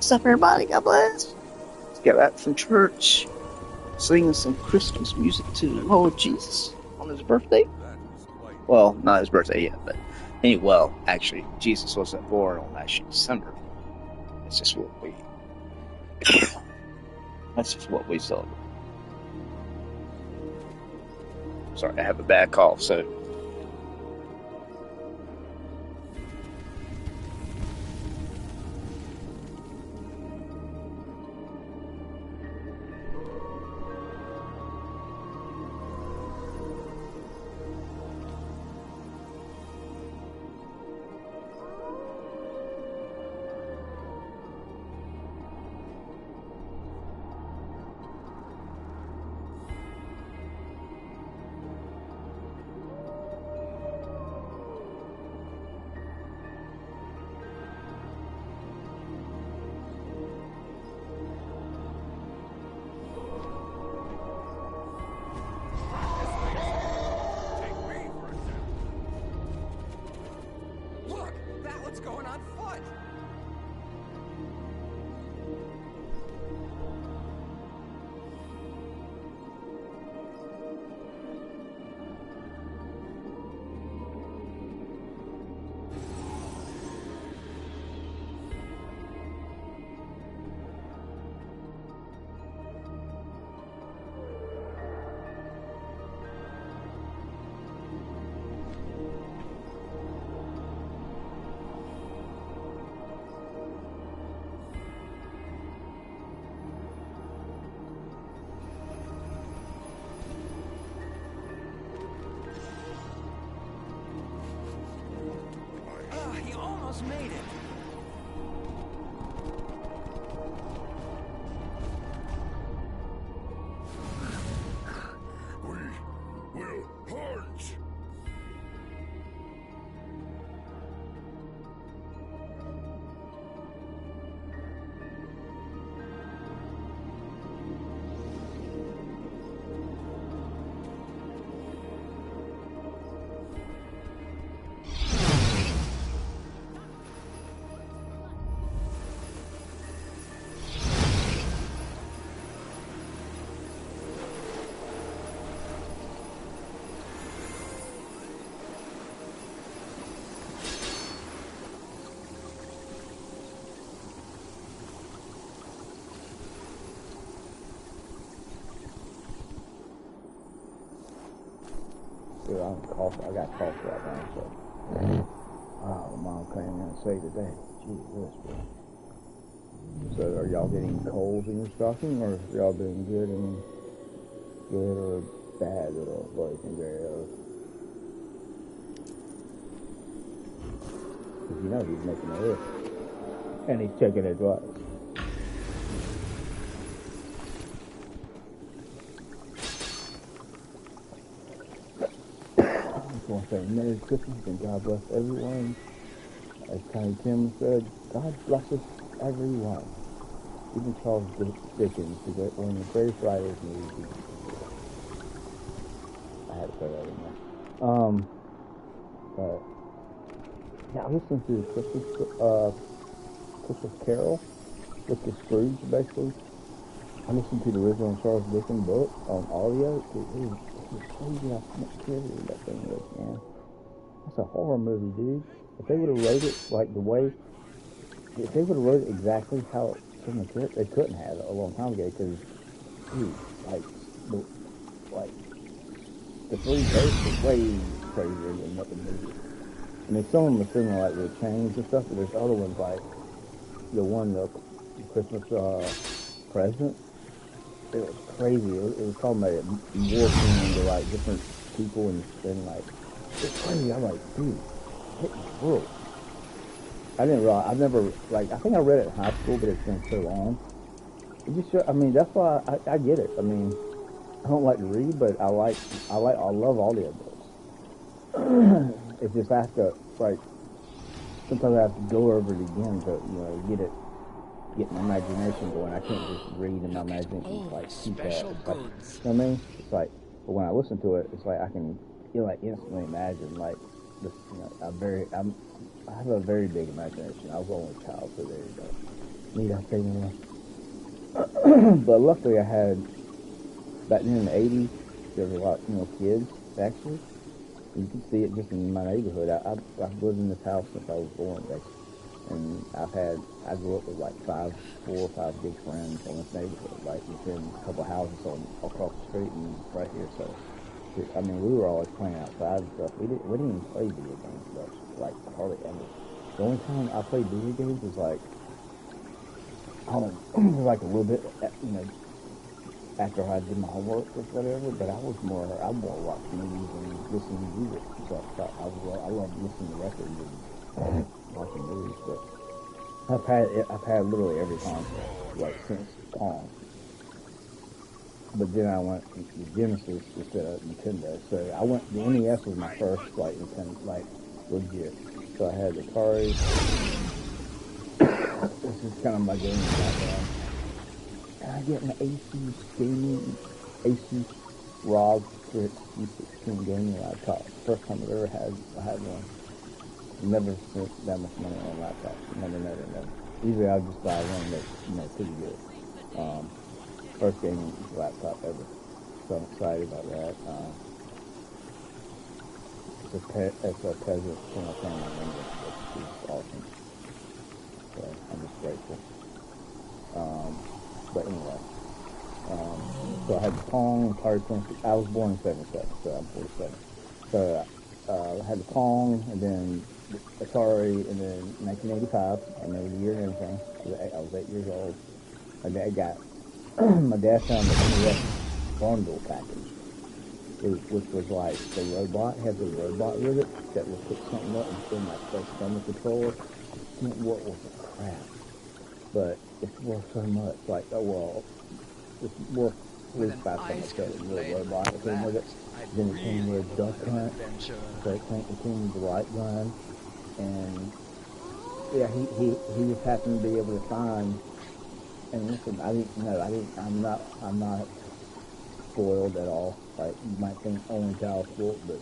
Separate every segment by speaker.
Speaker 1: What's up, everybody? God bless. Let's get back from church, singing some Christmas music to the Lord Jesus on his birthday. Well, not his birthday yet, but anyway, well, actually, Jesus wasn't born on actually December. That's just what we. That's just what we celebrate. Sorry, I have a bad cough, so.
Speaker 2: Made it. We will punch.
Speaker 3: Dude, I'm coughing. I got cough right now, so. Oh, Mom came in and say today. Jesus, bro. So, are y'all getting colds in your stocking, or y'all doing good and good or bad at all? Like, because you know he's making a list, and he's taking advice. I want to say Merry Christmas and God bless everyone. As Tiny Tim said, God blesses everyone. Even Charles Dickens, one of the greatest writers in the movie. I had to put that in there. But yeah, I listened to the Christmas Carol with the Scrooge, basically. I listened to the original Charles Dickens book on audio. It was crazy how much scarier that thing is, man. That's a horror movie, dude. If they would have wrote it like the way, if they would have wrote it exactly how some of the they couldn't have a long time ago, because, dude, like the three ghosts are way crazier than what the movie is. I mean, some of them are similar, like with chains and stuff, but there's other ones like the Christmas present. It was crazy. It was talking about it morphing into like different people and like it's crazy. I'm like, dude, hit my world. I didn't realize. I've never like. I think I read it in high school, but it's been so long. It just. I mean, that's why I get it. I mean, I don't like to read, but I love audiobooks. It's just I have to like. Sometimes I have to go over it again to get my imagination going. I can't just read in my imagination like keep that. Like, you know what I mean? It's like, but when I listen to it, it's like I can like instantly imagine like this. I have a very big imagination. I was only a child, so there you go. Need I say more? But luckily I had, back then in the 80s, there was a lot more kids, actually. You can see it just in my neighborhood. I've lived in this house since I was born, basically. And I grew up with like 4 or 5 good friends on this neighborhood, like within a couple of houses across the street and right here. So, I mean, we were always playing outside and stuff. We didn't even play video games much, like hardly ever. The only time I played video games was like, I don't know, like a little bit, after I did my homework or whatever. But I more watch movies and listen to music. So I love listening to records and watching movies. But I've had literally every console, like since Pong. But then I went to Genesis instead of Nintendo. So the NES was my first like Nintendo, like legit. So I had the Atari. This is kind of my gaming background. And I get an Asus ROG 316 gaming laptop. First time I had one. Never spent that much money on a laptop. Never. Usually I'll just buy one that's, pretty good. First gaming laptop ever. So I'm excited about that. It's a Peasant Colonel family member, which is awesome. So I'm just grateful. But anyway, so I had the Pong, Atari 26. I was born in 77, so I'm 47. So I had the Pong, and then the Atari, and then 1985. I know the year and everything. I was 8 years old. My dad found the NES bundle package, which was like the robot, had the robot with it that would pick something up and spin like the stomach controller. What was the crap? But it's worth so much. Like, it's worth at least 5 times the little robot that came with it. Then it came with Duck Hunt. So it came with the light gun. And yeah, he just happened to be able to find. And listen, I'm not spoiled at all. Like, you might think only child spoiled, but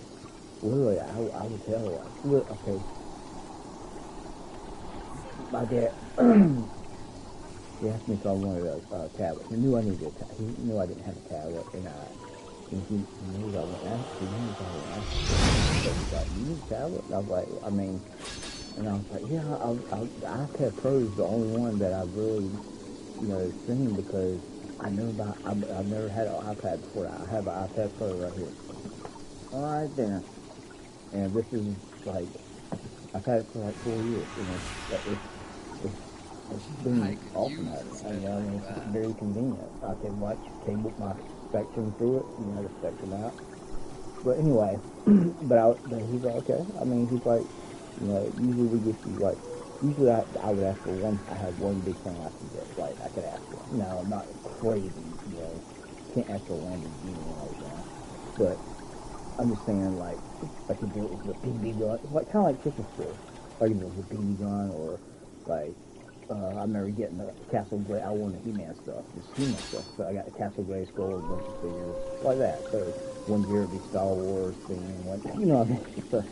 Speaker 3: literally, I would tell you, like, okay, my dad, he asked me if I wanted a tablet. He knew I needed he knew I didn't have a tablet, and he knew I wouldn't ask. He knew I wouldn't ask. So he's like, "You need a tablet?" And I was like, and I was like, "Yeah, iPad Pro is the only one that I've really, seen, because I've never had an iPad before. I have an iPad Pro right here, right there, and this is like, I've had it for like 4 years. It's been awesome having it. It's very convenient. I can watch cable my Spectrum through it, the Spectrum out. But anyway, but he's like, okay. I mean, he's like, usually we get you like, usually I would ask for one. I had one big thing I could get, like I could ask for. No, not crazy, can't ask for one like that. But I'm just saying, like if it was the BB gun, like kind of like Christmas Store, like if it was a BB gun, or like. I remember getting the Castle Gray. I wanted He-Man stuff, just He-Man stuff. So I got the Castle Gray Skull, a bunch of figures like that. So one year it'd be Star Wars thing, what I mean. So,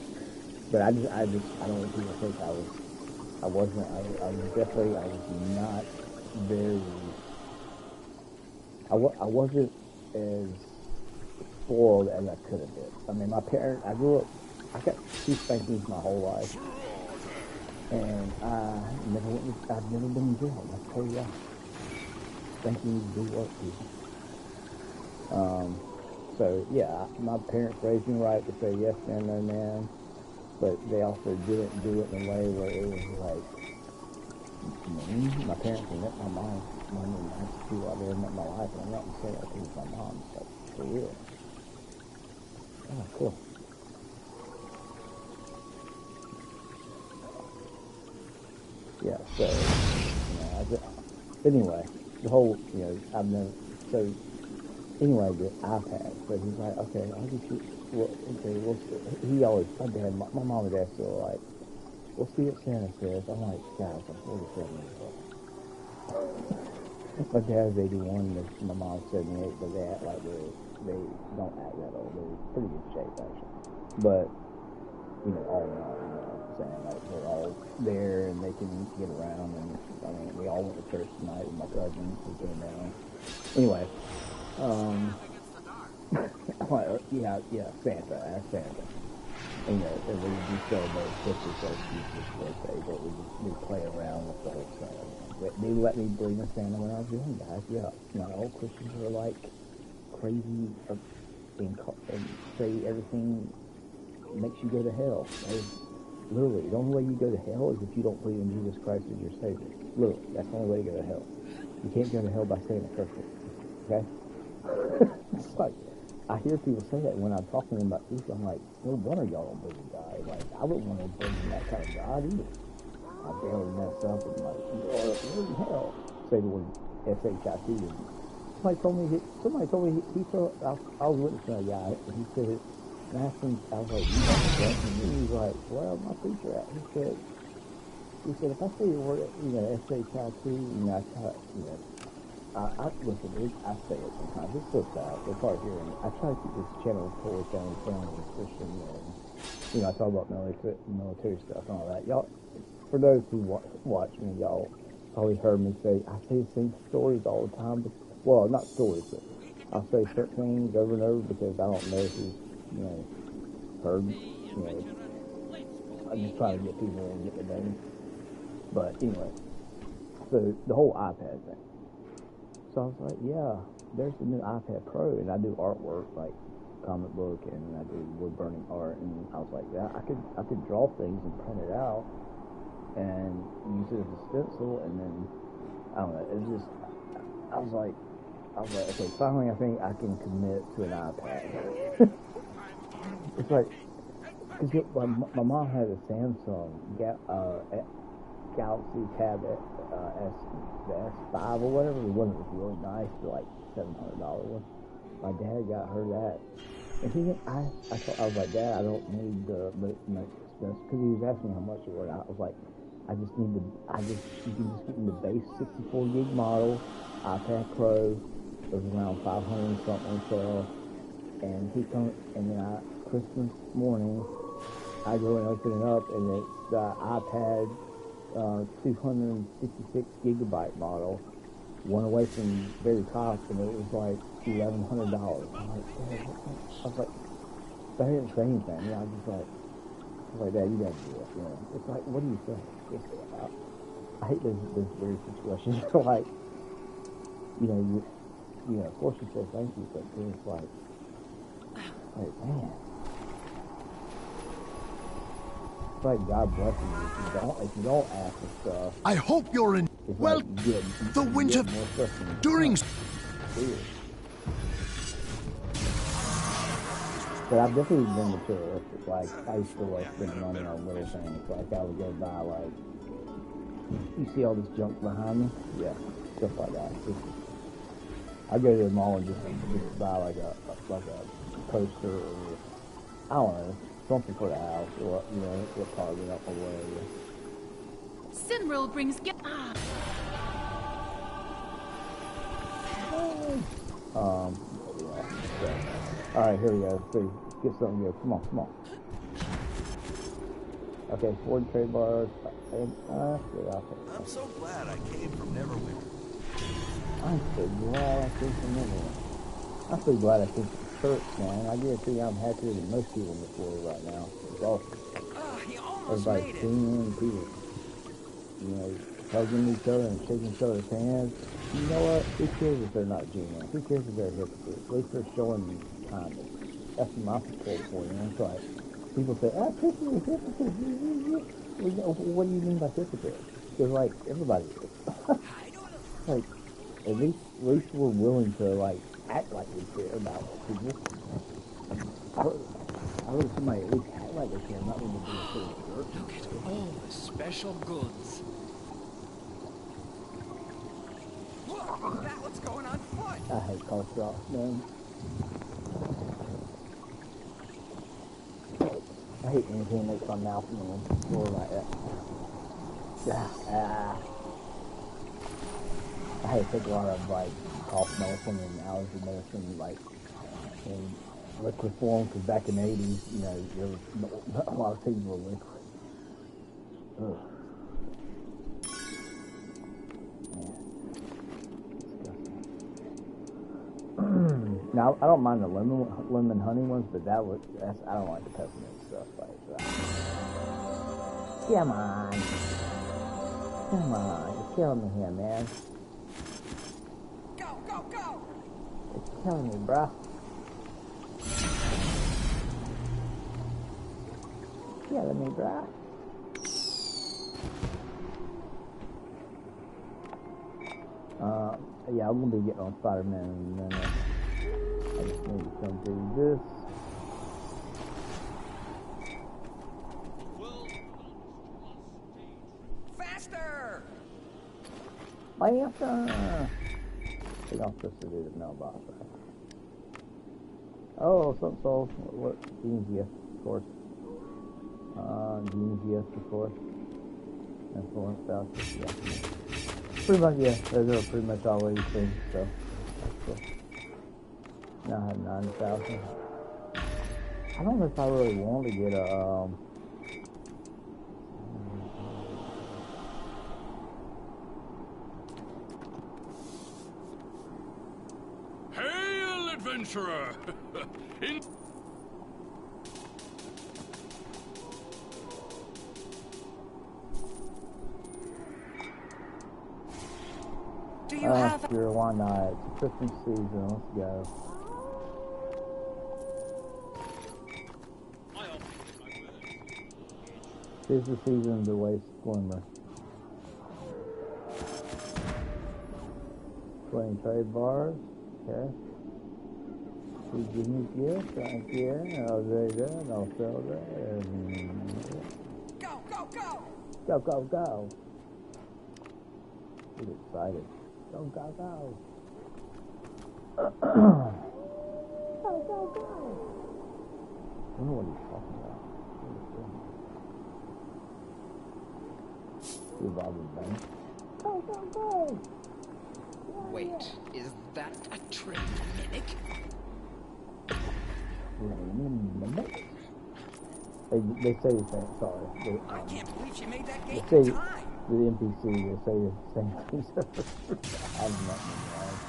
Speaker 3: but I don't want people to think I was not very. I wasn't as spoiled as I could have been. I mean, my parents. I grew up. I got 2 spankings my whole life. And I've never been in jail. I'll tell you that. Spankings do work, people. So yeah, my parents raised me right to say yes man, no man, but they also didn't do it in a way where it was like mean. My parents met my mom when I was 2 out there, met my wife, and I went and said that to my mom. It's like, for real. Oh, cool. Yeah, so, anyway, the whole, I've never, so, anyway, the iPad, so he's like, okay, I'll get you, he always, my mom and dad still like, we'll see what Santa says. I'm like, guys, I'm 47 years old. My dad's 81, and my mom's 78, but they act like they don't act that old. They're in pretty good shape, actually. But, all in all, saying, like, we're all there and they can get around, and I mean, we all went to church tonight with my cousins who came down. Anyway, yeah, Santa, ask Santa. And, and we do celebrate Christmas like Jesus' birthday, but we play around with the whole Santa. They let me believe in Santa when I was young, guys. Yeah, not all Christians are like crazy and say everything makes you go to hell. Literally, the only way you go to hell is if you don't believe in Jesus Christ as your Savior. Literally, that's the only way to go to hell. You can't go to hell by saying a curse word. Okay? It's like, I hear people say that when I'm talking about Jesus. I'm like, no wonder y'all don't believe in God. Like, I wouldn't want to believe in that kind of God either. I barely mess up and like, you're in hell. Say the word S-H-I-T. Somebody told me he thought, I was witnessing a guy, and he said, and I asked him, I was like, you got the and he was like, well, my preacher at. He said, if I say the word, S-H-I-T, I try, listen, I say it sometimes. It's so sad. It's hard hearing. I try to keep this channel totally family and Christian, and, I talk about military stuff and all that. Y'all, for those who watch me, y'all probably heard me say, I say the same stories all the time. But, well, not stories, but I'll say certain things over and over because I don't know who's, heard, I'm just trying to get people and get the name. But anyway, so the whole iPad thing. So I was like, yeah, there's the new iPad Pro, and I do artwork, like comic book, and I do wood burning art, and I was like, yeah, I could draw things and print it out and use it as a stencil, and then I don't know, it just, I was like, okay, finally I think I can commit to an iPad. It's like, because my mom had a Samsung Galaxy Tab the S5 or whatever. It wasn't really nice, like $700 one. My dad got her that, and I was like, Dad, I don't need the most expensive, because he was asking how much it was. I was like, you can just get the base 64 gig model iPad Pro. It was around 500 and something on sale, and he comes, and then Christmas morning, I go and open it up, and it's the iPad 256 gigabyte model, one away from very top, and it was like $1,100. I'm like, Dad, I was like, I didn't say anything. I was just like, Dad, you gotta do it. It's like, what do you say? I hate those weird situations. Like, of course you say thank you, but then it's like, man. It's like God blesses you if you don't ask for stuff.
Speaker 2: I hope you're in. Well,
Speaker 3: like
Speaker 2: the winter during.
Speaker 3: But I've definitely been materialistic. Like, I used to spend money on little things. Like, I would go buy, like, you see all this junk behind me? Yeah, stuff like that. I go to the mall and just buy like a poster or, I don't know, something for the house, or what Target up or whatever.
Speaker 4: Sinril brings
Speaker 3: All right, here we go. So, get something good. Come on. Okay, Ford trade bars.
Speaker 5: I'm so glad I came from Neverwinter.
Speaker 3: I'm so glad I came from Neverwinter. I'm so glad I came from church, man. I guarantee you I'm happier than most people in this world right now. It's awesome.
Speaker 5: He almost
Speaker 3: Everybody's
Speaker 5: made it.
Speaker 3: singing, people, hugging each other and shaking each other's hands. You know what? Who cares if they're not genuine? Who cares if they're hypocrites? At least they're showing kindness. That's my support for you. It's like, people say, Christian is hypocrite. What do you mean by hypocrite? Because, like, everybody is. Like, at least we're willing to, like, act like we care about people. I heard somebody at least act like they care, not when they do a sort of jerk.
Speaker 5: Look at all the special goods. Look, that one's going on foot.
Speaker 3: I hate car shops, man. I hate anything that makes my mouth roar like that. I had to take a lot of, like, cough medicine and allergy medicine, like, in liquid form, because back in the 80s, there was a lot of things were liquid. Ugh. Now I don't mind the lemon honey ones, but I don't like the peppermint stuff like that. Come on, you're killing me here, man.
Speaker 5: Go!
Speaker 3: It's killing me, bruh. Killing me, bruh. Yeah, I'm gonna be getting on Spider-Man in a minute. I just need to come do this.
Speaker 5: Faster!
Speaker 3: Faster! They don't supposed to do the mailbox, right? Oh, something sold. What? Genius, of course. Genius, of course. And Florence Voucher, yeah. Pretty much, yeah. Those are pretty much always things, so that's cool. Now I have 9,000. I don't know if I really want to get a,
Speaker 6: Hail, adventurer!
Speaker 5: Do you have...
Speaker 3: Sure, why not? It's Christmas season, let's go. Tis the season to waste glimmer. 20 trade bars, okay. You give me gifts, thank you. I'll do that, I'll sell that.
Speaker 5: Go!
Speaker 3: Go! Get excited. Go. Go. I don't know what he's talking about. Go.
Speaker 5: Wait, is that a trick, mimic?
Speaker 3: They say the same, sorry.
Speaker 5: I can't believe she made that gate
Speaker 3: in
Speaker 5: in time.
Speaker 3: The NPC, they say the same things. I'm not memorized.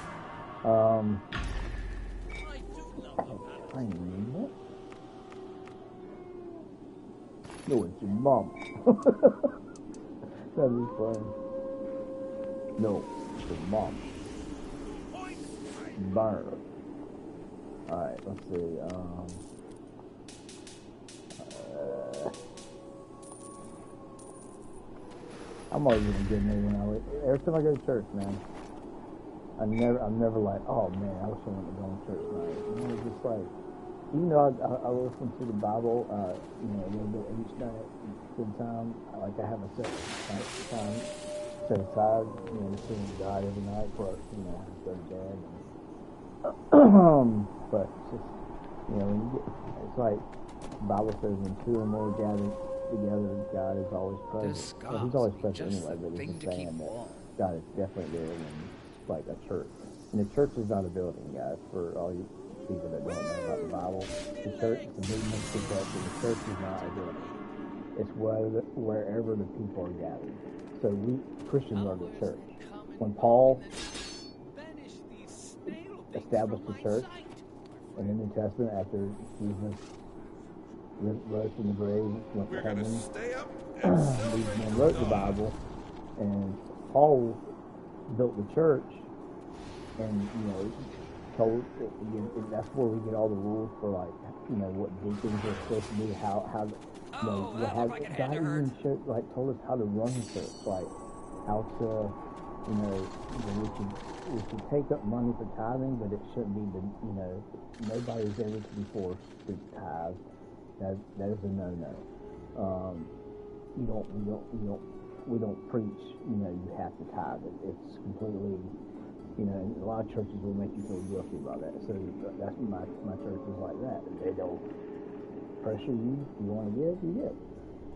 Speaker 3: No, it's your mom. That'd be funny. No, it's your mom. Burn. Alright, let's see. I'm always gonna get me when every time I go to church, man. I'm never like, oh man, I wish I went to go to church tonight. It's just like, even though I listen to the Bible, a little bit each night, good time. Like I have a set time set aside, listening to God every night for, go to bed. But it's just, when it's like the Bible says, when two or more gather together, God is always present. Well, he's always present anyway, but it's just saying that God is definitely there when it's like a church. And the church is not a building, guys, for all you people that don't know about the Bible. The church, it's a big misconception. The church is not a building. It's wherever the people are gathered. So we Christians are the church. When Paul established the church in the New Testament after Jesus rose from the grave, went to heaven, these men wrote the Bible, and Paul built the church, and told that's where we get all the rules for, like, what deacons are supposed to do, how God even told us how to run the church, like how to we should take up money for tithing, but it shouldn't be nobody's ever to be forced to tithe. That is a no-no. We don't preach, you have to tithe. It's completely, and a lot of churches will make you feel guilty about that. So that's my church is like that. They don't pressure you. If you want to give, you give.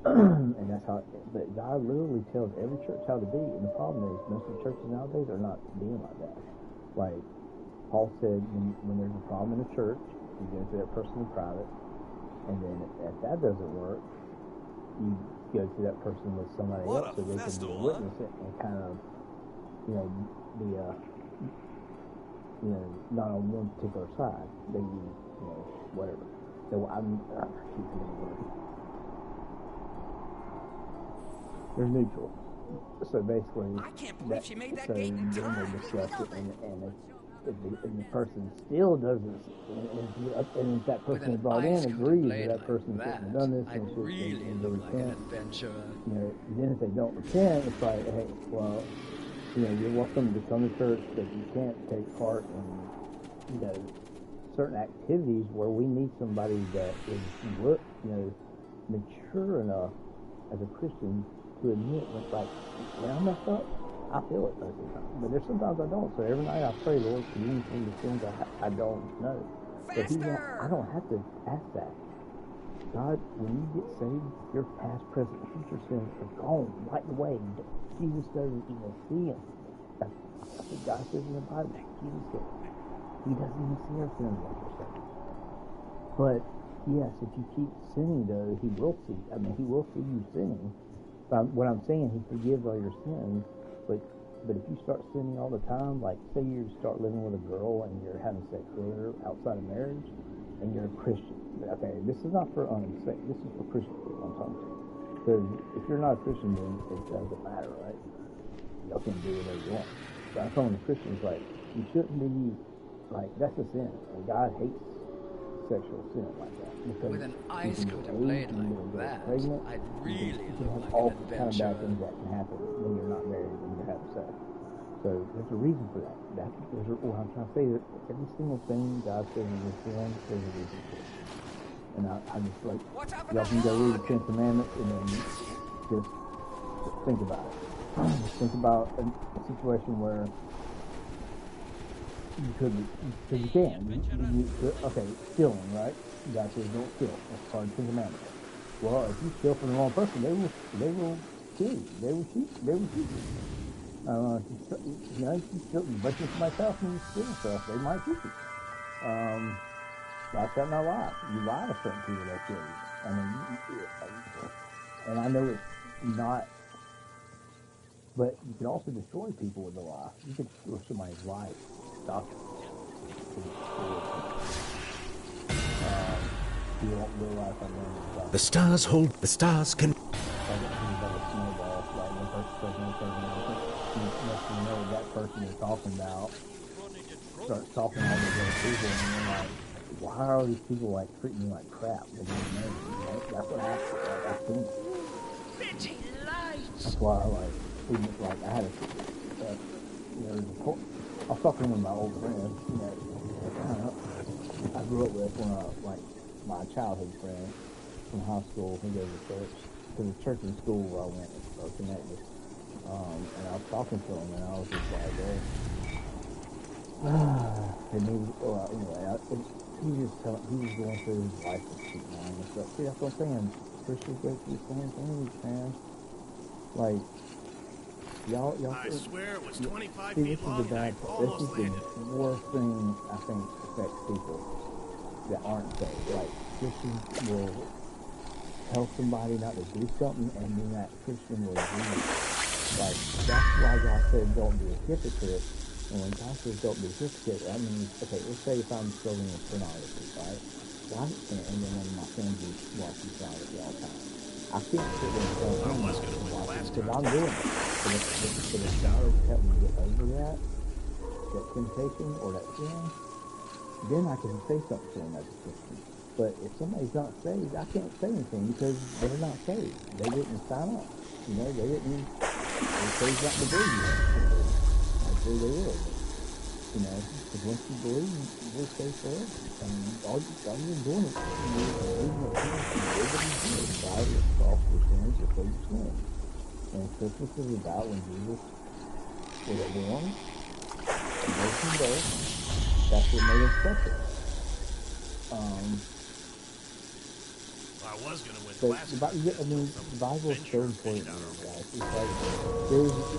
Speaker 3: And that's how, but God literally tells every church how to be. And the problem is, most of the churches nowadays are not being like that. Like Paul said, when there's a problem in the church, you go to that person in private. And then if that doesn't work, you go to that person with somebody else so they can witness it and kind of, be not on one particular side. They use, whatever. So they're neutral. So basically,
Speaker 5: I can't believe she made that gate in time.
Speaker 3: They discuss it, and the person still doesn't, and if that person they brought in agrees that person shouldn't have done this and should repent, then if they don't repent, it's like, hey, well, you're welcome to come to church, but you can't take part in, certain activities where we need somebody that is, mature enough as a Christian to admit when I messed up, I feel it most of the time. But there's sometimes I don't. So every night I pray, Lord, forgive me for the things I don't know. But I don't have to ask that. God, when you get saved, your past, present, and future sins are gone right away. Jesus doesn't even see them. That's what God says in the Bible. Jesus said, He doesn't even see our sins once we're saved. But yes, if you keep sinning, though, He will see. He will see you sinning. What I'm saying, He forgives all your sins, but if you start sinning all the time, like say you start living with a girl and you're having sex with her outside of marriage, and you're a Christian. Okay, this is not for unsaved. This is for Christian people I'm talking to. Because if you're not a Christian, then it doesn't matter, right? Y'all can do whatever you want. But I'm telling the Christians, you shouldn't be, that's a sin. And God hates sexual sin like that. Because
Speaker 6: with an ice could have played like that,
Speaker 3: pregnant,
Speaker 6: I'd really look like
Speaker 3: all
Speaker 6: an
Speaker 3: kind of
Speaker 6: adventurer.
Speaker 3: bad things that can happen when you're not married and you're having sex. So there's a reason for that. What I'm trying to say is every single thing God says in this film, there's a reason for it. And I just y'all can go read the Ten Commandments and then just think about it. Just think about a situation where you could, because you can. Okay, stealing, right? God says don't steal. That's part of the Ten Commandments. Well, if you steal from the wrong person, they will kill you. They will shoot you. If you break into somebody's house and you steal stuff, they might shoot you. Thou shalt not lie. You lie to certain people that kill you. And I know it's not, but you can also destroy people with a lie. You can destroy somebody's life. Stop it. You won't realize how many
Speaker 7: The stars can.
Speaker 3: That person you're talking about starts talking to all these other people, and you're like, why are these people treating me like crap? They don't know me, That's what happened. I've seen it. That's why I had I was talking with my old friend, I grew up with my childhood friend from high school. He goes to church, to the church and school where I went or connected. And I was talking to him, and I was just like, he was going through his life and stuff. See, that's what I'm saying. Christians go through the same things, man. Y'all.
Speaker 5: I swear it was 25
Speaker 3: See,
Speaker 5: feet
Speaker 3: this is
Speaker 5: long.
Speaker 3: the bad part. This is the worst thing I think affects people that aren't saved. Christians will tell somebody not to do something, and then that Christian will do it. That's why God said don't be a hypocrite. And when God says don't be a hypocrite, that means, okay, let's say if I'm struggling with pornography, right? And then one of my friends is watching pornography all the time. I can't sit there and tell him because I'm doing it. But if God has helped me get over that temptation or that sin, then I can say something to him as a Christian. But if somebody's not saved, I can't say anything because they're not saved. They didn't sign up. They didn't. They chose not to believe yet. Hopefully they will. Because once you believe, you're saved forever. All you're doing is believing what Jesus did. God is cross for sins, to save sins. And Christmas is about when Jesus was born, rose from death. That's what made us special.
Speaker 5: I was going to win
Speaker 3: So
Speaker 5: last time.
Speaker 3: the Bible is so important, guys. It's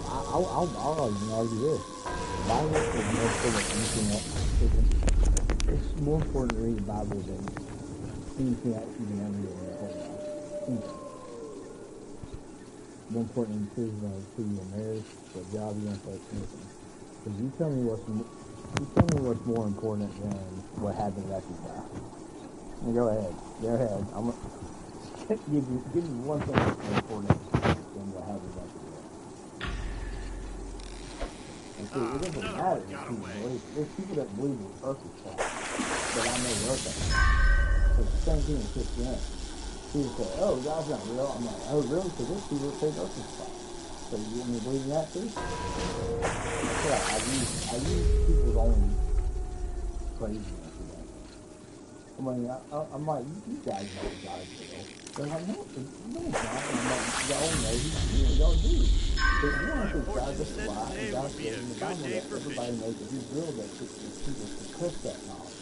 Speaker 3: I'll even argue this. The Bible is more important than anything else. It's more important to read the Bible than anything else you can ever do in your whole life. one point in the season of who you're married, what job you want to start making. Because you tell me what's more important than what happens after you die. Go ahead. I'm gonna give you one thing that's more important than what happens after you die. And see, it doesn't matter if people believe. There's people that believe the earth is flat, but I know the earth ain't flat. So it's the same thing with Christianity. People say, "Oh, God's not real." I'm like, "Oh, really?" Because there's people that say the earth is flat. So you want me to believe in that too? That's what I use people's own craziness for that. I mean, I'm like, you guys know God is real. They're like, no, God. And I'm like, y'all know y'all do. But you want to think God just a lie, and God says in the Bible that everybody knows that He's real, that people suppress that knowledge.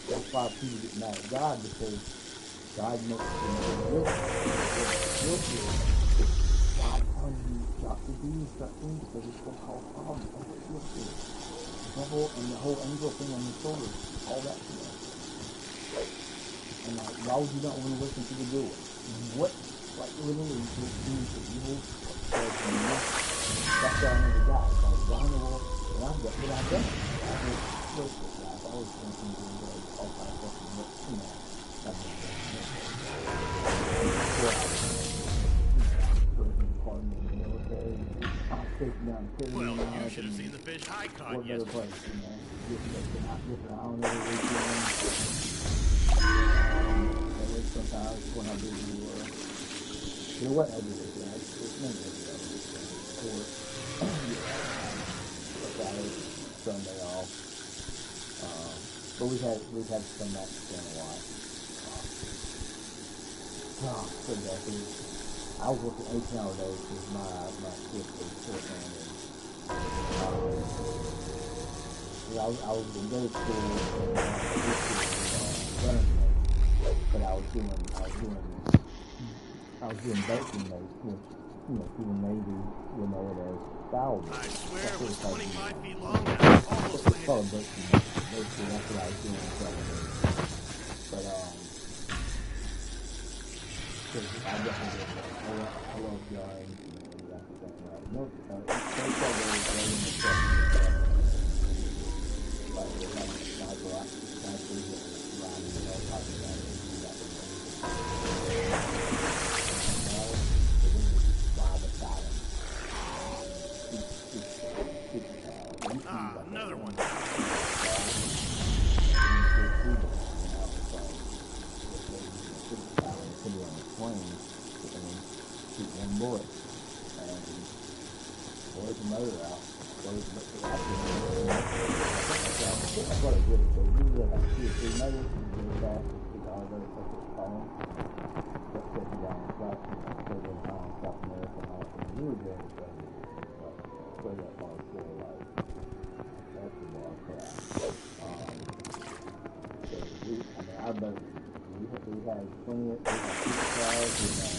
Speaker 3: That's why people get mad at God, because God makes them guilty. God tells you not to do certain things because it's going to cause problems. That's what guilt is. The whole angel thing on the shoulder, all that stuff. And like, why would you not want to listen to the good one? What, like, literally, the evil says nothing. That's why I never got. It's like, why in the world? And I've got what I've done. I've been worthless, guys. I always thinking all kinds of stuff, but, you know, I've been
Speaker 8: well, you should have seen the fish I caught yesterday.
Speaker 3: Sometimes when I do the what I do is it's many Friday, Sunday off. But we've had to come back to spend a while. So definitely. I was working 18-hour days because my shift was short-handed. I was in day school and but I was doing boating race, which, you know, through the Navy, you know it as foul.
Speaker 8: I swear it was 25 feet long.
Speaker 3: It's called boating race. Basically, that's what I was doing in 7 days. But I love drawing, and that's the thing, right? No,
Speaker 8: another one.
Speaker 3: Bullet, and blows the motor out, blows the I thought it did, so we were like 2 or 3 motors, and really fast, the guy very quick at the phone, kept taking down the truck, stayed in town, South America, and all that, and we were doing it, straight up hardcore, like, that's the bar crap. So our boat, we had plenty of, we had 50 cars, we had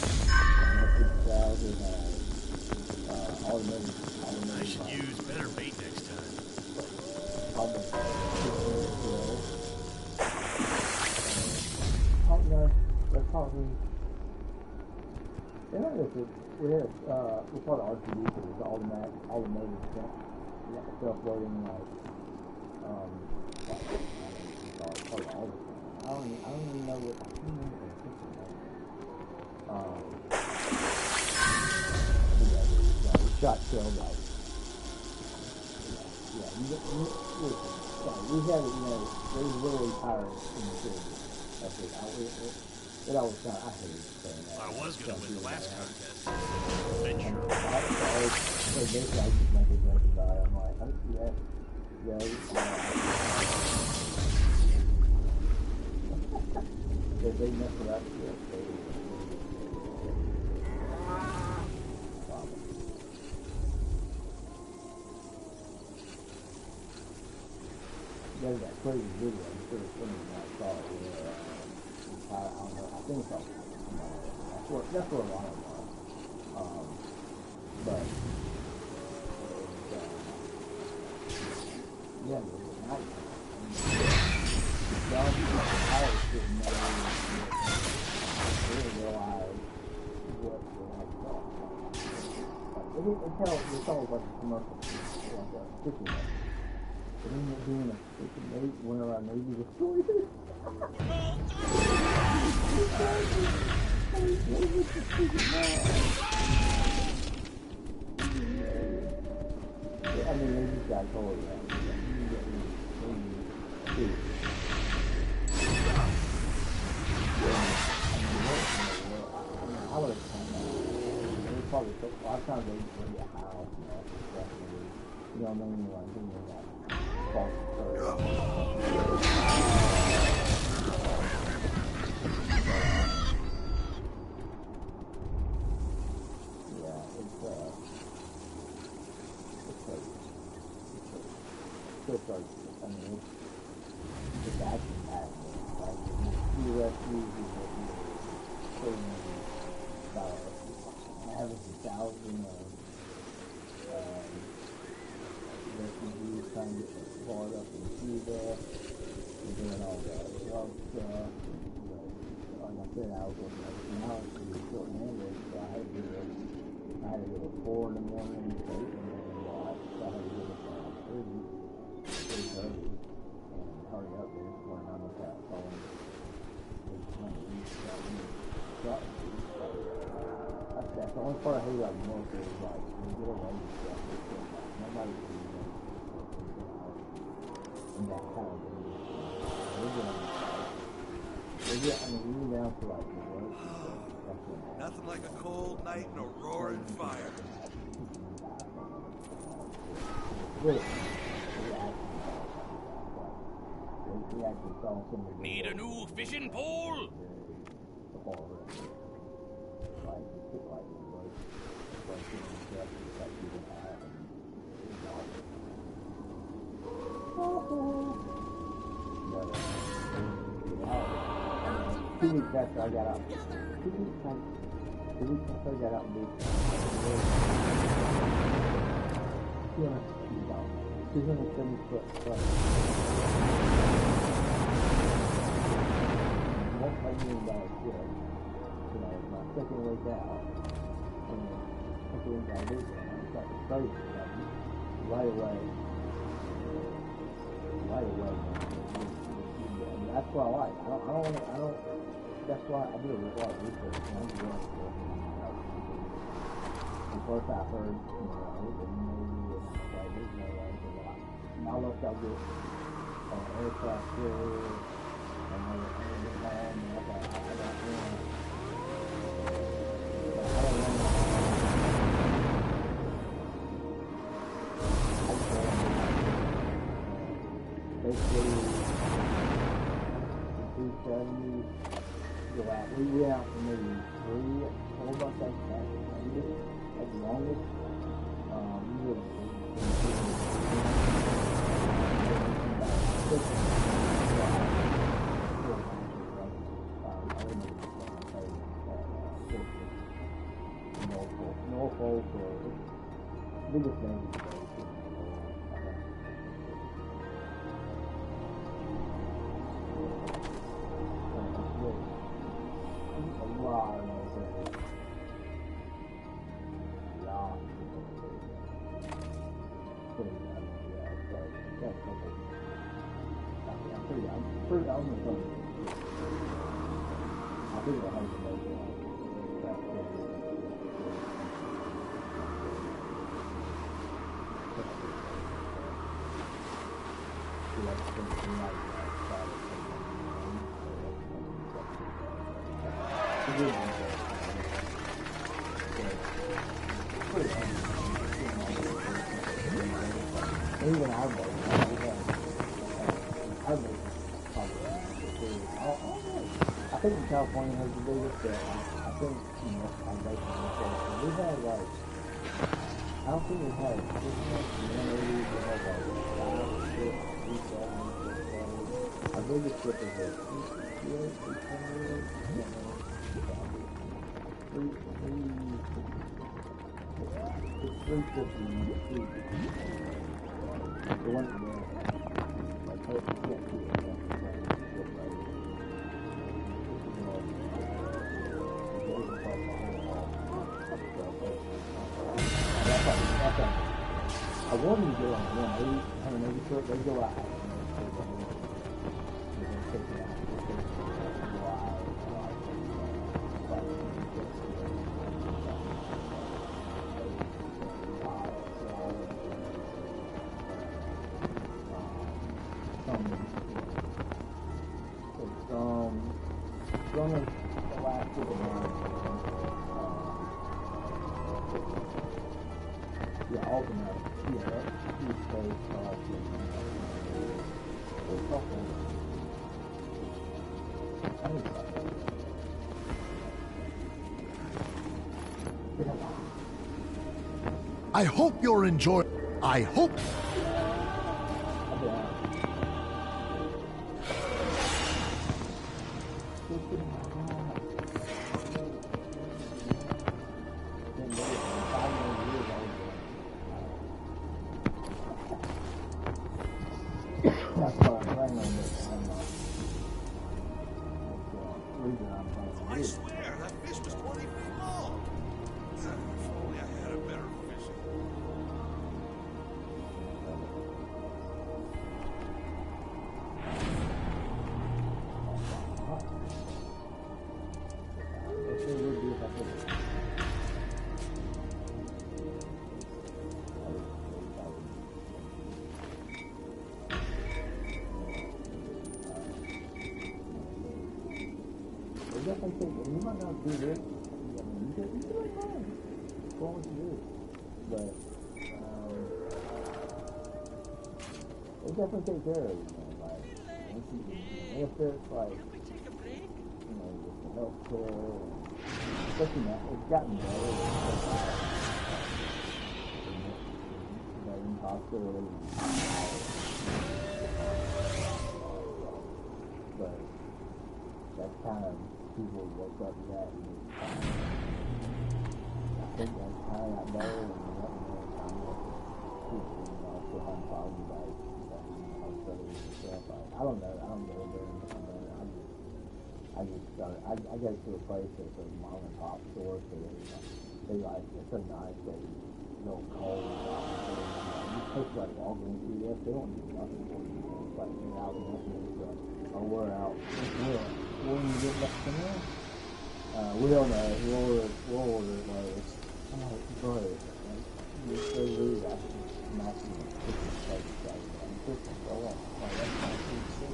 Speaker 8: I should use better bait next time.
Speaker 3: Probably. We had we call it RTD, so it's automatic, automated self-loading, like I don't even know what. Shot shell, like, we had it, there was literally pirates in the city. That's it. It always kind of, I hated saying that.
Speaker 8: I was going to win the last contest. Venture.
Speaker 3: So basically, I just make a joke about it. I'm like, if they mess it up, there's that crazy video, I'm sure someone might saw it, where, I don't know, I think it's all, that's where a lot of them are, but, yeah, it was at night, I didn't know, really realize what the lights are, It's all like a commercial, like a fishing net. But then they're doing a fishing net whenever I Navy destroyed it. I mean, they just got told that. I would have come out. Probably a lot of times they bring a house, you know what I mean? Like, doing that false yeah, it's crazy. Still crazy. I mean, it's action packed. Like, the rescues is about having a thousand refugees trying to get brought up in Cuba. We're doing all the drug stuff. Like I said, I was working everything else to be short-handed, so I had to do it 4 in the morning and 8 in the morning watch, so I had to get up around 3:30, and hurry up there when I'm with that phone. That's the only part I hate about the military is like, you get away with stuff. Nobody can do that. And that kind of thing. I mean, even down to like the work.
Speaker 5: Nothing like a cold night and a roaring fire.
Speaker 3: Really? We actually saw somebody.
Speaker 8: Need a new fishing pole?
Speaker 3: Two weeks after I got out. 2 weeks after I got out and beat 270 foot plus. $1 million my second week out. And second week out of it, I started crazy. Right away. That's what I like. I don't, that's why I do a lot of research. And first I heard, I looked up this aircraft carrier, and I got one. Basically, 270, go out. We went out for maybe 3 or 4 months at the longest. We would Norfolk or biggest name. Even our boat, I think in California has the biggest, I think, I'm based on this. We've had like, I don't think we've had 180, we have like 5, 6, 7, 8, our biggest ship is like 350. The one like can't see it. That's I wanted to go on 180 foot, they go out.
Speaker 2: I hope you're enjoying. I hope.
Speaker 5: I swear, that fish was 20 feet long. If only I had a better fishing.
Speaker 3: You might not do this. You can like fine. As long as you do it. But they definitely take care of you, man. Like once you benefits, like with the health care, especially now, it's gotten better. In hospital, but that's kind of people woke up to that. I think that's kind of got better, and let me know how much still having problems about studying and stuff. I don't know very much about it. I just started. I go to a place that's a mom and pop store, so they like it's so nice. They don't call. These places like Walgreens, CVS, they don't do nothing for you. It's like you're out of nothing. Oh, we're out. When you get back to me, we don't know. We'll order it later. I'm like, bro, you're so rude. I'm asking you to pick this place. I'm pissing so long. Like, that's my food shit.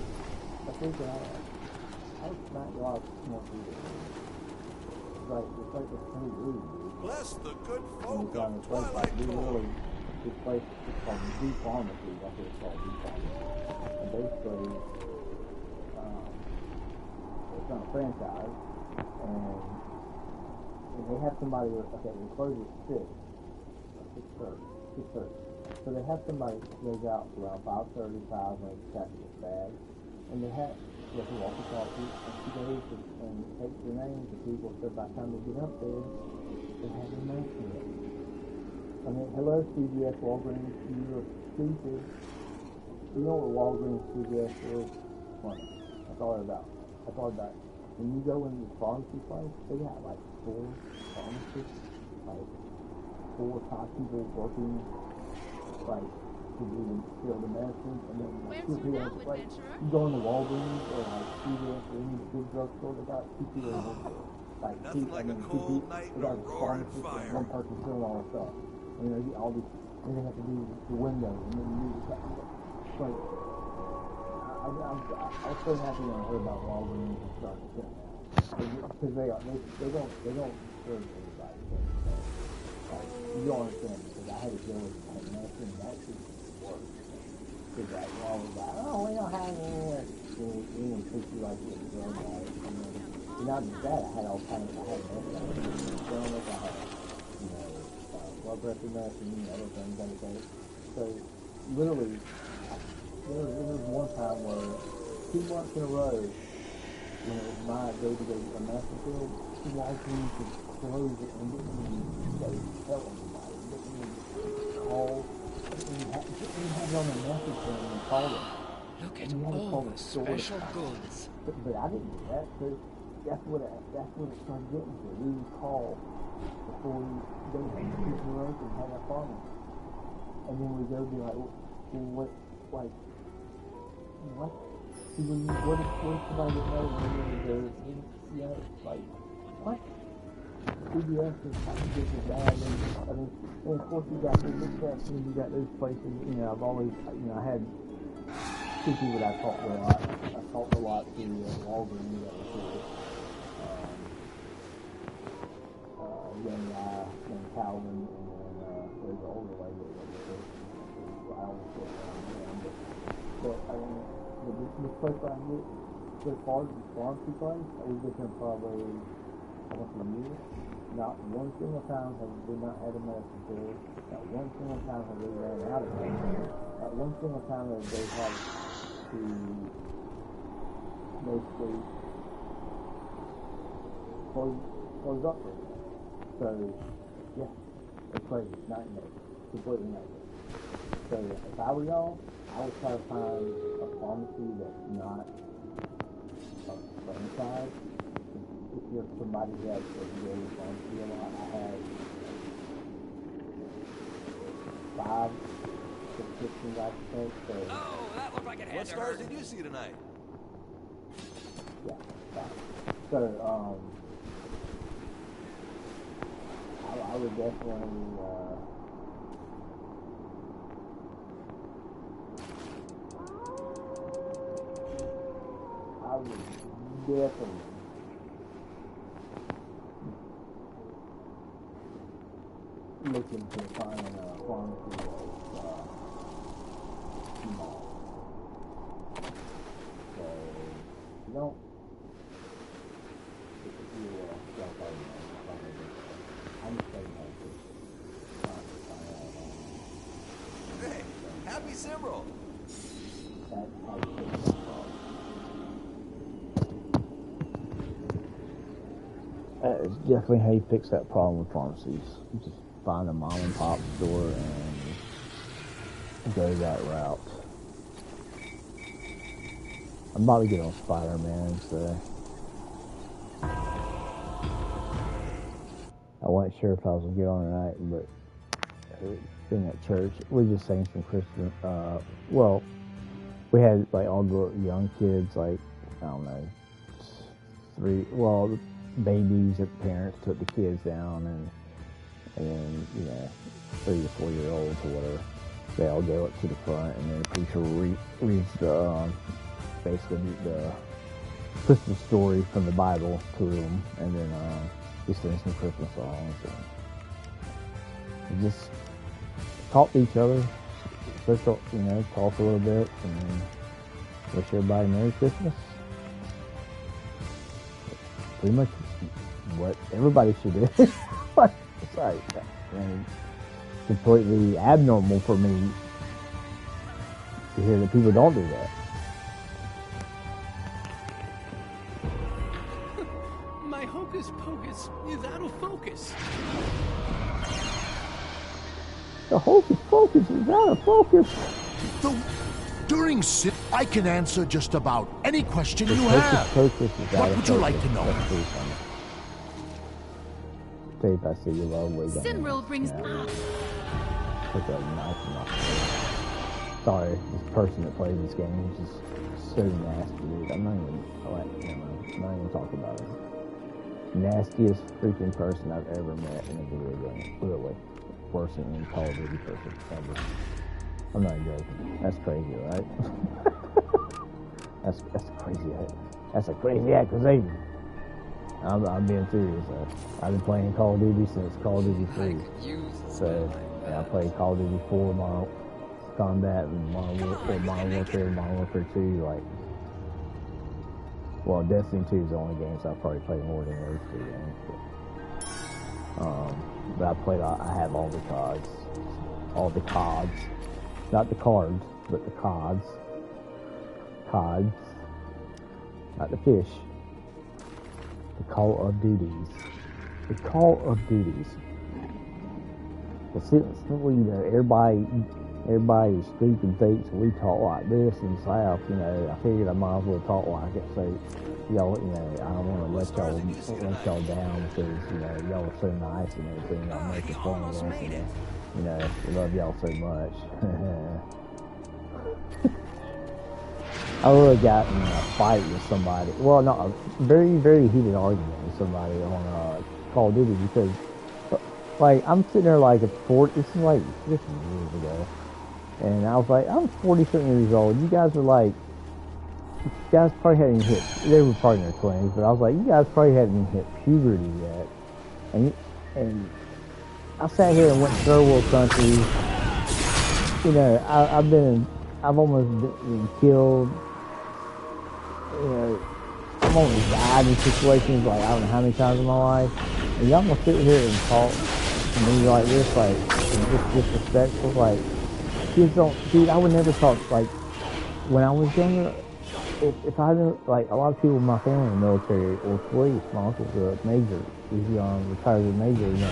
Speaker 3: That's what I would smack you off more food. It's like it's so rude, dude.
Speaker 5: Bless the good folk
Speaker 3: of
Speaker 5: Twilight Town.
Speaker 3: This place is called The Pharmacy. That's what it's called, The Pharmacy. And basically, it's on a franchise, and they have somebody, they close at 6:30. So they have somebody that goes out around 5:30, 5 when it's traffic is bad, and they have to walk across it, and she goes and takes their names to people, so by the time they get up there, they have their names to it. I mean, hello CVS, Walgreens, you are stupid. You know what Walgreens, CVS is? Money. That's all they're about. That's all about. When you go into the pharmacy place, they got like 4 pharmacists, like 4 top people working, like to fill the medicines, and then like 2 people in the place. You go into Walgreens or like CVS or any big drugstore, they got 2 people in there. Like 2 people, they got a pharmacist and 1 person filling all the stuff. And you get all these, and they have to do the windows, and then you do the like. I was so happy when I heard about Walgreens and started to sit now. Because they don't serve everybody. Like, you don't understand, because I had to deal with medicine, and that shit works. Because like, I was like, oh, we don't have any here. Anyone treats you like you're a drug addict. And not just that, I had all kinds of, I had medicine, I had, blood pressure medicine, other things like that. So, literally, there was one time where 2 months in a row, when it was my day to go get a medicine filled, she walked in to close it and didn't even go tell anybody. Didn't even call. Didn't even have it on the message thing and call them.
Speaker 6: Look at all the special goods.
Speaker 3: But I didn't do that, so that's what it started getting to. We would call before we go to the road and have our farming. And then we go be like, well, what, like, what? What if somebody didn't know when we go, you know, like, what? CBS is kind of just as bad. And of course you got those missteps and you got those places, you know, I've always, you know, I had two people that I talked to a lot. I talked a lot to Walgreens that was here. Young guy named Calvin, and then there's an older lady that was here. I always get around them. But I mean, the place where I get as far as the pharmacy place, I was with them probably almost a year. Not one single time have we not had a medicine pill. Not one single time have we ran out of medicine. Not one single time have they had to basically close up for it. So, yeah, it's crazy. Nightmare. Completely nightmare. So, if I were y'all, I would try to find a pharmacy that's not a franchise. If you're somebody who has a really pharmacy a lot, I had 5 prescriptions I could take. So,
Speaker 5: Oh, that looked like it had. What stars did you see tonight?
Speaker 3: yeah, 5. So, I would definitely, look into finding a pharmacy that's small. So, you don't, if you don't find I'm just saying that.
Speaker 5: Hey, happy Simrel!
Speaker 3: That is definitely how you fix that problem with pharmacies. You just find a mom and pop store and go that route. I'm about to get on Spider-Man, so I wasn't sure if I was gonna get on tonight, but being at church, we just sang some Christian. Well, we had like all the young kids, like I don't know, 3. Well, babies that the parents took the kids down, and then you know, 3 to 4 year olds or whatever. They all go up to the front, and then the preacher reads the basically the Christmas story from the Bible to them, and then we sing some Christmas songs, and we just talk to each other, you know, talk a little bit, and wish everybody Merry Christmas. Pretty much what everybody should do. Sorry, and completely abnormal for me to hear that people don't do that.
Speaker 6: My hocus pocus is out of focus.
Speaker 3: The hocus pocus is out of focus.
Speaker 2: During sin, I can answer just about any question you have. What would you like to know?
Speaker 3: Tell you if I see you love way down.
Speaker 4: Sinril brings.
Speaker 3: Took a knife in my face. Sorry, this person that plays this game is just so nasty, dude. I'm not even talking about it. Nastiest freaking person I've ever met in a video game. Literally. Worse than any Call of Duty person ever. I'm not joking. That's crazy, right? that's crazy. That's a crazy accusation. I'm being serious. I've been playing Call of Duty since Call of Duty 3. So, yeah, I played Call of Duty 4, Modern Combat, and Modern Warfare 2, like, well, Destiny 2 is the only games I've probably played more than those 3 games. But I have all the CODs. All the CODs. Not the cards, but the CODs. CODs. Not the fish. The Call of Duties. The Call of Duties. But simply, you know, everybody everybody stupid thinks we talk like this in the South. You know, I figured I might as well talk like it. So y'all, you know, I don't want to let y'all down because you know y'all are so nice and everything. Y'all making fun of us. And, you know, we love y'all so much. I really got in a fight with somebody. Well, not a very, very heated argument with somebody on Call of Duty because, like, I'm sitting there like this is like 50 years ago, and I was like, I'm 40-something years old. You guys probably hadn't hit. They were probably in their 20s, but I was like, you guys probably hadn't hit puberty yet, and I sat here and went third world countries. You know, I've almost been killed. You know, I've almost died in situations like I don't know how many times in my life. And y'all gonna sit here and talk to me like this, like, just disrespectful, like, kids don't, dude, I would never talk, like, when I was younger, if I didn't, like, a lot of people in my family in the military or police, my uncle's a major, he's retired as a major, you know,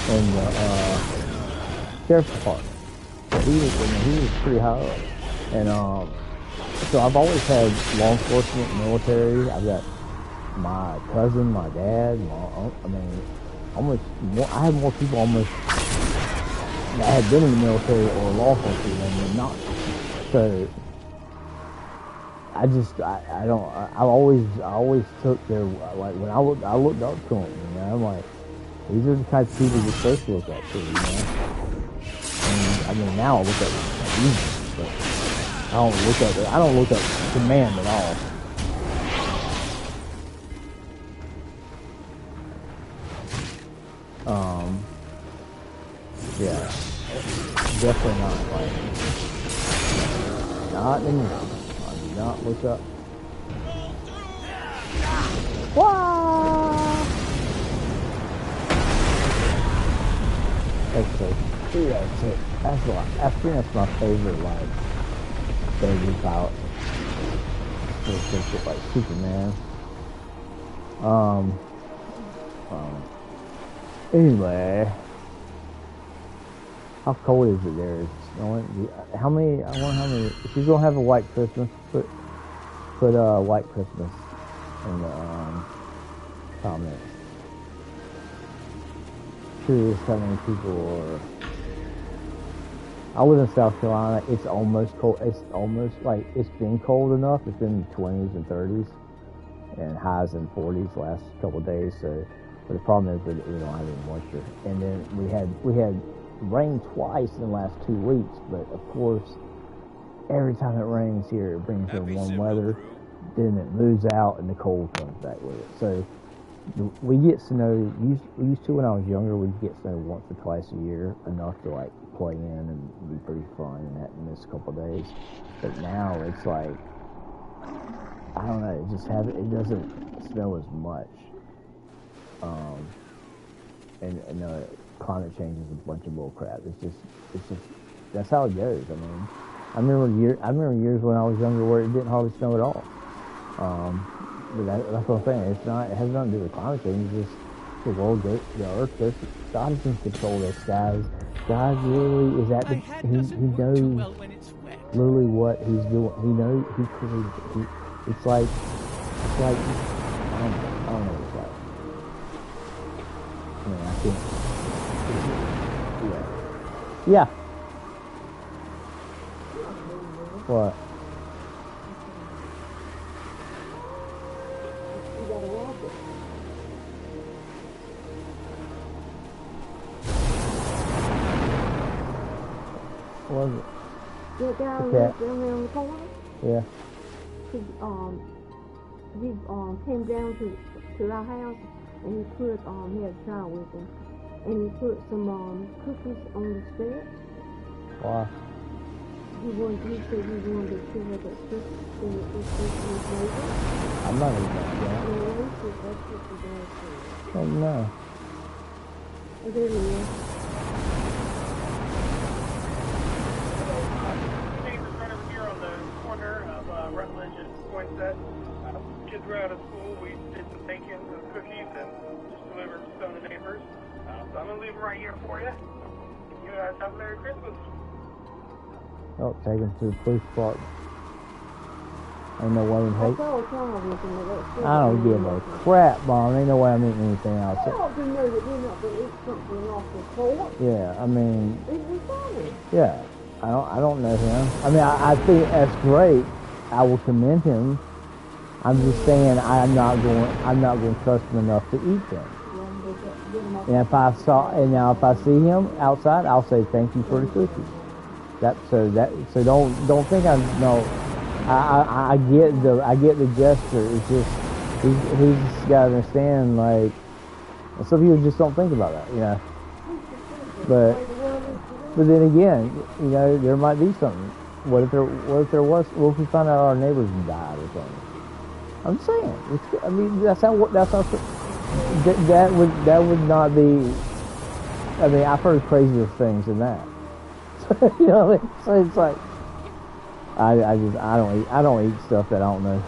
Speaker 3: in the sheriff's department. He was pretty high up, and so I've always had law enforcement, military. I've got my cousin, my dad, I have more people almost that had been in the military or law enforcement than not. So I always took their, like, when I looked up to them, you know, I'm like, these are the types of people you're supposed to look up to, you know. And I mean, now I look at them, but I don't look up to man at all. Yeah, definitely not like, not anymore. I do not look up. Wow! That's my favorite, like, favorite out. Like Superman. Anyway, how cold is it there? How many? I wonder how many. If you're gonna have a white Christmas, put white Christmas in the comments. Curious how many people are. I live in South Carolina. It's almost cold. It's almost like it's been cold enough. It's been 20s and 30s, and highs in 40s last couple of days. So, but the problem is that we don't have any moisture. And then we had rain twice in the last 2 weeks. But of course, every time it rains here, it brings in warm weather. Then it moves out, and the cold comes back with it. So we get snow. Used to when I was younger, we'd get snow once or twice a year, enough to like play in and be pretty fun and that in this couple of days. But now it's like, I don't know, it doesn't snow as much. And climate change is a bunch of bull crap. It's just that's how it goes. I mean, I remember years when I was younger where it didn't hardly snow at all. But that's what I'm saying. It has nothing to do with climate change. It's just the world goes, the earth goes. God is in control of the skies. God really is at the. He knows literally what he's doing. He knows he created it. It's like I don't know what it's like. I mean, I can't. Yeah. What? What was it?
Speaker 9: The guy who lived down there on the corner?
Speaker 3: Yeah.
Speaker 9: He came down to our house and he put, he had a child with him, and he put some cookies on the steps.
Speaker 3: Why?
Speaker 9: He said he wanted to see what that cookie was made.
Speaker 3: I'm not even that.
Speaker 9: Yeah, he said that's what the dad said.
Speaker 3: Oh no.
Speaker 9: Oh, there he is.
Speaker 10: Kids were out of school. We did some baking, some cookies, and just delivered some to the neighbors. So I'm going to leave them right here for you. You You guys have a Merry Christmas.
Speaker 3: Oh, take him to the police department. Ain't no way in hate. I don't give a crap, Mom. Ain't no way I'm eating anything else. Yeah, I mean, yeah, I don't know him. I mean, I think that's great. I will commend him. I'm just saying I'm not going to trust him enough to eat them. And if I see him outside, I'll say thank you for the cookies. So don't think I get the gesture. It's just he's just got to understand, like, some people just don't think about that, you know. But then again, you know, there might be something. What if there was? What if we found out our neighbors died or something? I'm saying, I mean, that would not be. I mean, I've heard crazier things than that. You know what I mean? So it's like, I don't eat stuff that I don't know.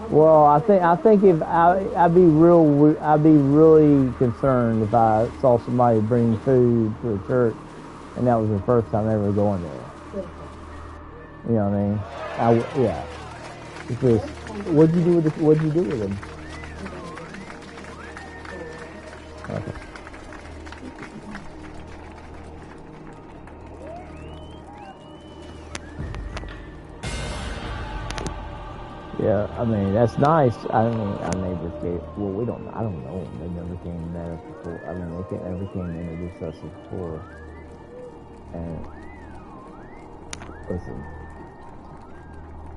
Speaker 3: Well, I think if I'd be really concerned if I saw somebody bring food to a church, and that was the first time ever going there. You know what I mean? Yeah. Because what'd you do with them? Okay. Yeah, I mean, that's nice. I mean, our neighbors gave, well, I don't know them. They never came to us before. I mean, they never came to introduce us before. And, listen,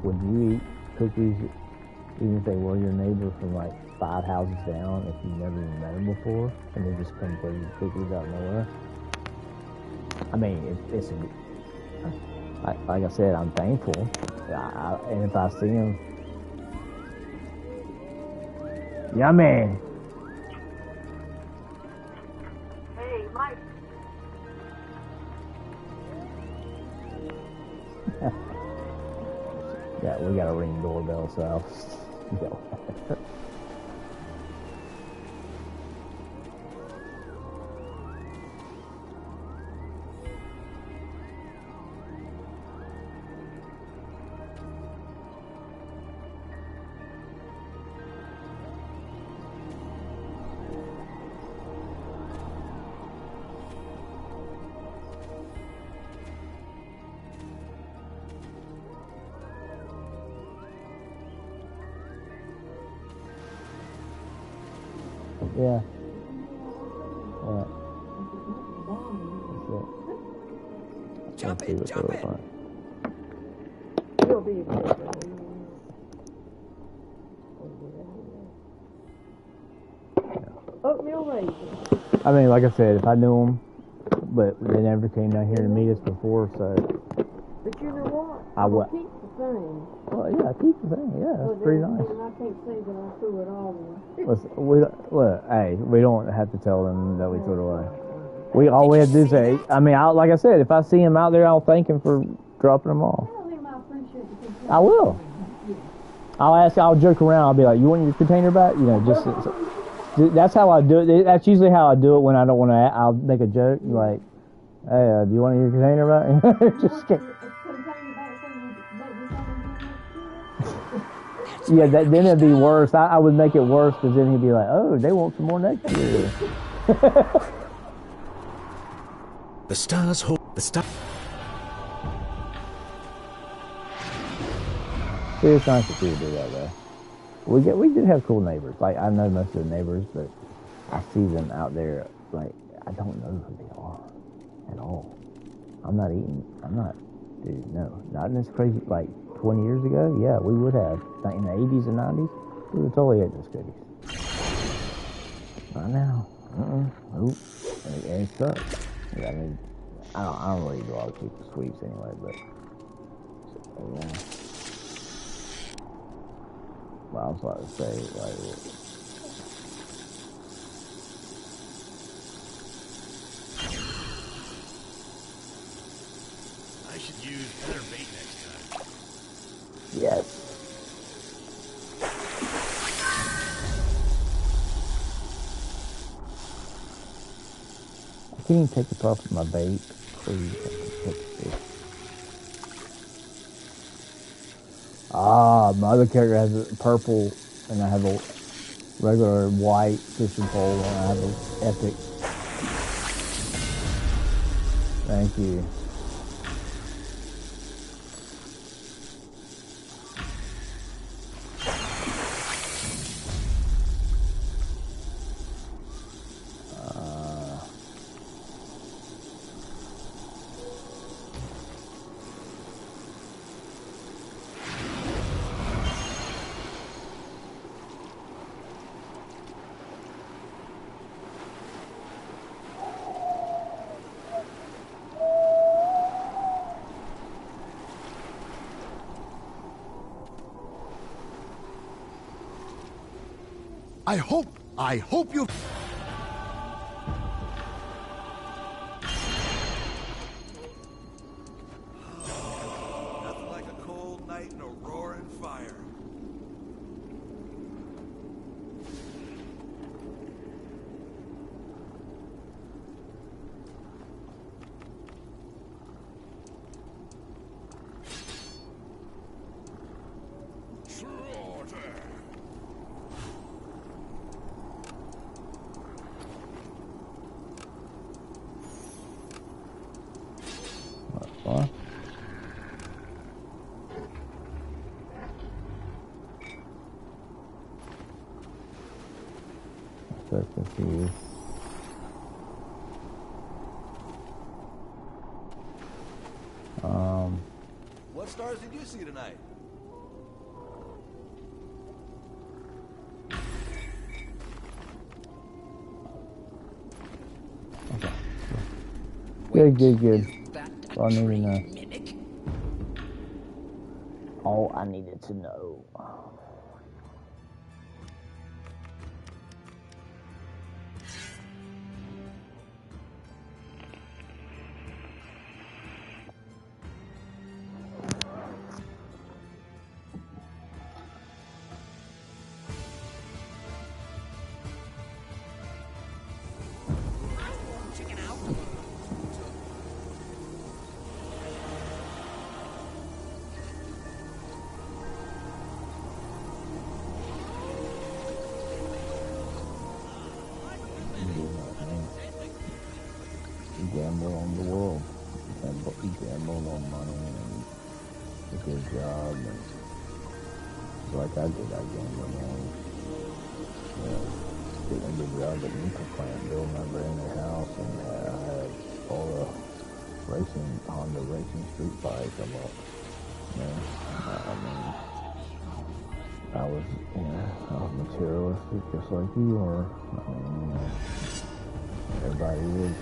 Speaker 3: would you eat cookies, even if they were your neighbor from like 5 houses down, if you never even met them before, and they just come bring you cookies out of nowhere? I mean, it's like I said, I'm thankful. And if I see them, yeah, man.
Speaker 9: Hey, Mike.
Speaker 3: Yeah, we got a ring doorbell, so go. Yeah. Yeah. That's it.
Speaker 7: Jump in.
Speaker 9: You'll be oatmeal raisin.
Speaker 3: I mean, like I said, if I knew them, but they never came down here to meet us before, so.
Speaker 9: But you know what?
Speaker 3: I would
Speaker 9: keep the thing.
Speaker 3: Well, yeah, keep the thing. Yeah, that's pretty nice.
Speaker 9: I can't say that I threw it all away.
Speaker 3: Listen, hey, we don't have to tell them that we threw it away. All we have to do is say, I mean, like I said, if I see him out there, I'll thank him for dropping them off. I will. I'll joke around. I'll be like, you want your container back? You know, that's how I do it. That's usually how I do it when I don't want to. I'll make a joke like, hey, do you want your container back? Just kidding. Yeah, then it'd be worse. I would make it worse because then he'd be like, oh, they want some more next year.
Speaker 7: The stars hold the star.
Speaker 3: See, it's nice to see you do that, though. We do have cool neighbors. Like, I know most of the neighbors, but I see them out there. Like, I don't know who they are at all. Dude, no, not in this crazy. Like 20 years ago, yeah, we would have. Like in the 80s and 90s, we would totally ate those cookies. Not now. Nope. And it sucks. Yeah, I mean, I don't really do a lot of people's sweets anyway, but yeah. Well, I was about to say, like,
Speaker 8: I should use better bait next time.
Speaker 3: Can you take it off my bait? Please. Ah, my other character has a purple, and I have a regular white fishing pole, and I have an epic. Thank you.
Speaker 2: I hope you...
Speaker 5: Nothing like a cold night and a roaring fire.
Speaker 3: What? I'm so confused.
Speaker 5: What stars did you see tonight?
Speaker 3: Okay. Good. All I need to know. All I needed to know. Gamble on the world. You gamble on money and a good job. And like I did, I gambled on getting a good job at Nuka Plant, building my brand new house, and I had all the Honda racing street bikes I bought. I was materialistic just like you are. Everybody is.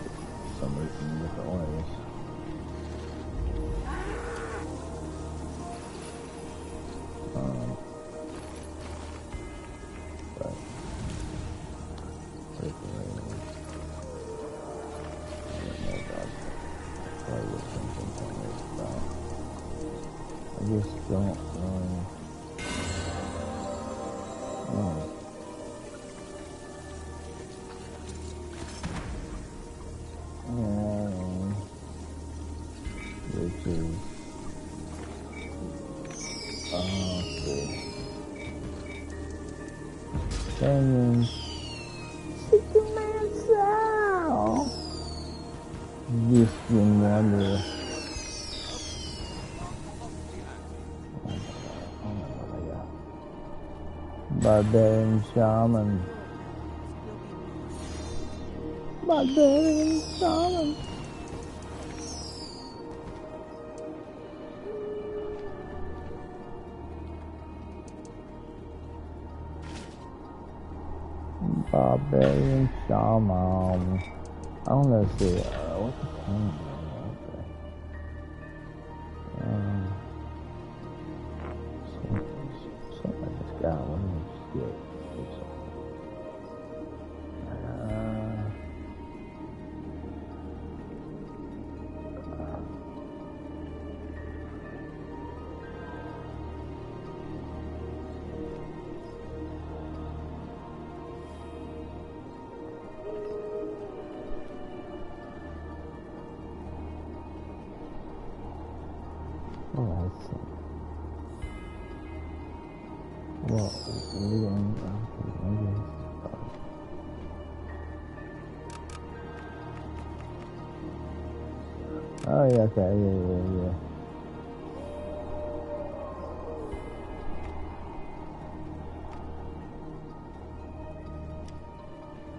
Speaker 3: Somebody in different ways. But I don't know about probably what something is about. I just don't know. Which is Canyon Superman Sound. Just remember. Barbarian Shaman. Barbarian Shaman. Barbarian Shaman. I don't know if the what's the name? Something like this guy. Let me just get Well, oh yeah, okay, yeah.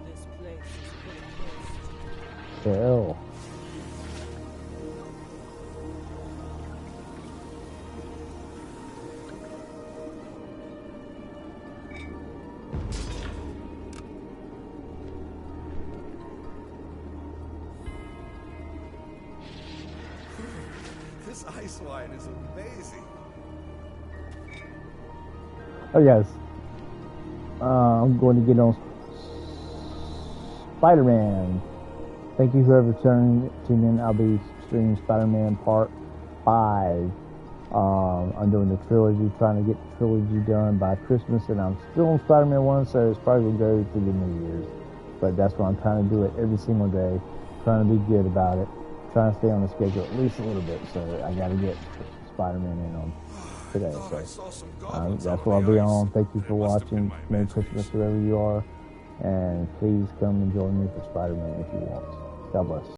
Speaker 11: This place is full of ghosts.
Speaker 3: Hell.
Speaker 5: This ice wine is amazing.
Speaker 3: Oh yes. I'm going to get on Spider-Man. Thank you whoever tuned in. I'll be streaming Spider-Man Part 5. I'm doing the trilogy, trying to get the trilogy done by Christmas, and I'm still on Spider-Man 1, so it's probably going to go through the New Year's. But that's why I'm trying to do it every single day, trying to be good about it, trying to stay on the schedule at least a little bit, so I got to get Spider-Man in on today. So that's what I'll be on. Thank you for watching. Merry Christmas, wherever you are, and please come and join me for Spider-Man if you want. God bless.